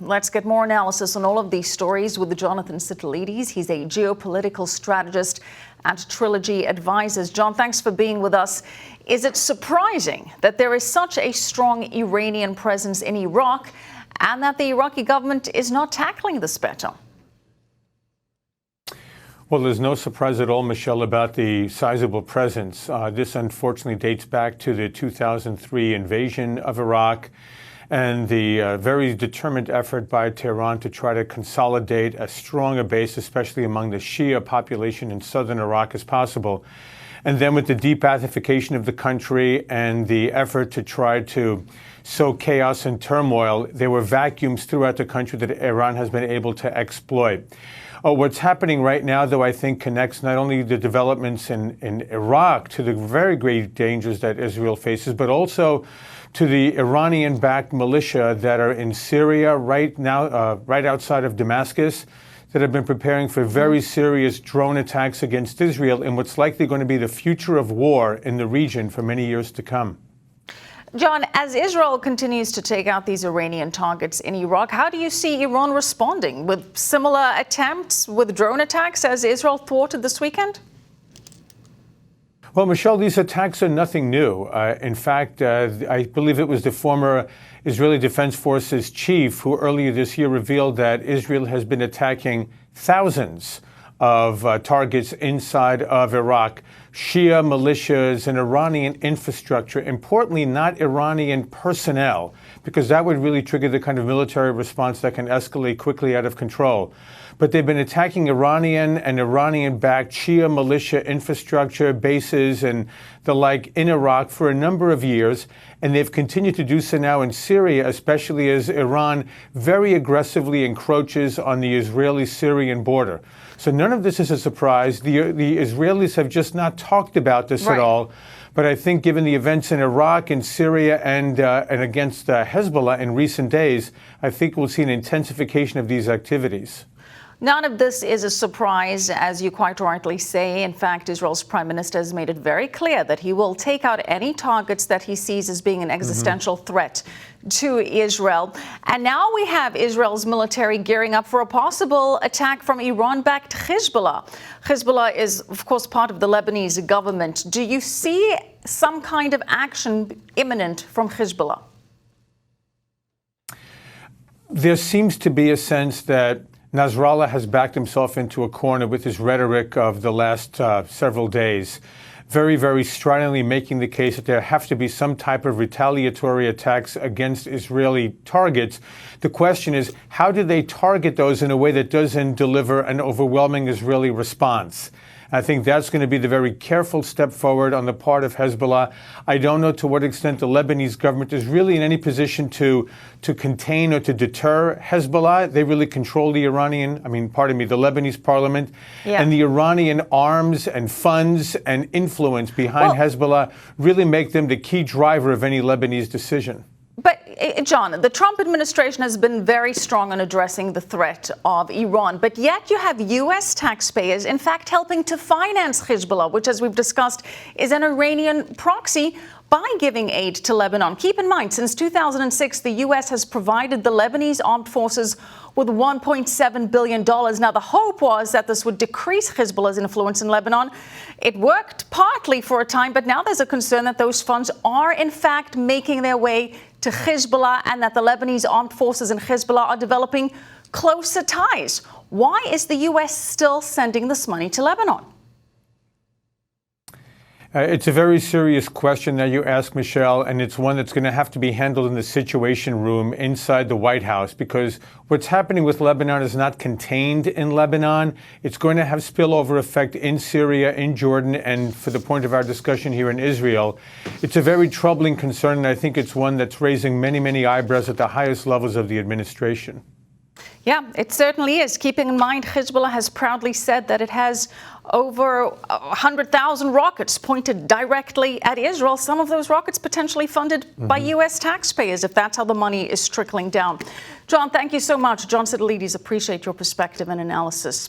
Let's get more analysis on all of these stories with Jonathan Sitilides. He's a geopolitical strategist at Trilogy Advisors. John, thanks for being with us. Is it surprising that there is such a strong Iranian presence in Iraq and that the Iraqi government is not tackling this better? Well, there's no surprise at all, Michelle, about the sizable presence. This unfortunately dates back to the 2003 invasion of Iraq and the very determined effort by Tehran to try to consolidate as strong a base, especially among the Shia population in southern Iraq, as possible. And then with the de-Baathification of the country and the effort to try to sow chaos and turmoil, there were vacuums throughout the country that Iran has been able to exploit. What's happening right now, though, I think connects not only the developments in Iraq to the very great dangers that Israel faces, but also to the Iranian-backed militia that are in Syria right now, right outside of Damascus, that have been preparing for very serious drone attacks against Israel in what's likely going to be the future of war in the region for many years to come. John, as Israel continues to take out these Iranian targets in Iraq, how do you see Iran responding? With similar attempts with drone attacks as Israel thwarted this weekend? Well, Michelle, these attacks are nothing new. In fact, I believe it was the former Israeli Defense Forces chief who earlier this year revealed that Israel has been attacking thousands of targets inside of Iraq, Shia militias and Iranian infrastructure, importantly, not Iranian personnel, because that would really trigger the kind of military response that can escalate quickly out of control. But they've been attacking Iranian and Iranian-backed Shia militia infrastructure, bases, and the like in Iraq for a number of years. And they've continued to do so now in Syria, especially as Iran very aggressively encroaches on the Israeli-Syrian border. So none of this is a surprise. The Israelis have just not talked about this at all. But I think given the events in Iraq and Syria and against Hezbollah in recent days, I think we'll see an intensification of these activities. None of this is a surprise, as you quite rightly say. In fact, Israel's prime minister has made it very clear that he will take out any targets that he sees as being an existential threat to Israel. And now we have Israel's military gearing up for a possible attack from Iran-backed Hezbollah. Hezbollah is, of course, part of the Lebanese government. Do you see some kind of action imminent from Hezbollah? There seems to be a sense that Nasrallah has backed himself into a corner with his rhetoric of the last several days, very, very stridently making the case that there have to be some type of retaliatory attacks against Israeli targets. The question is, how do they target those in a way that doesn't deliver an overwhelming Israeli response? I think that's going to be the very careful step forward on the part of Hezbollah. I don't know to what extent the Lebanese government is really in any position to contain or to deter Hezbollah. They really control the the Lebanese parliament. And the Iranian arms and funds and influence behind Hezbollah really make them the key driver of any Lebanese decision. But, John, the Trump administration has been very strong on addressing the threat of Iran, but yet you have U.S. taxpayers, in fact, helping to finance Hezbollah, which, as we've discussed, is an Iranian proxy, by giving aid to Lebanon. Keep in mind, since 2006, the U.S. has provided the Lebanese armed forces with $1.7 billion. Now, the hope was that this would decrease Hezbollah's influence in Lebanon. It worked partly for a time, but now there's a concern that those funds are, in fact, making their way to Hezbollah and that the Lebanese armed forces and Hezbollah are developing closer ties. Why is the U.S. still sending this money to Lebanon? It's a very serious question that you ask, Michelle, and it's one that's going to have to be handled in the Situation Room inside the White House, because what's happening with Lebanon is not contained in Lebanon. It's going to have spillover effect in Syria, in Jordan, and for the point of our discussion here in Israel. It's a very troubling concern, and I think it's one that's raising many, many eyebrows at the highest levels of the administration. Yeah, it certainly is. Keeping in mind, Hezbollah has proudly said that it has over 100,000 rockets pointed directly at Israel. Some of those rockets potentially funded by U.S. taxpayers, if that's how the money is trickling down. John, thank you so much. John Sitilides, appreciate your perspective and analysis.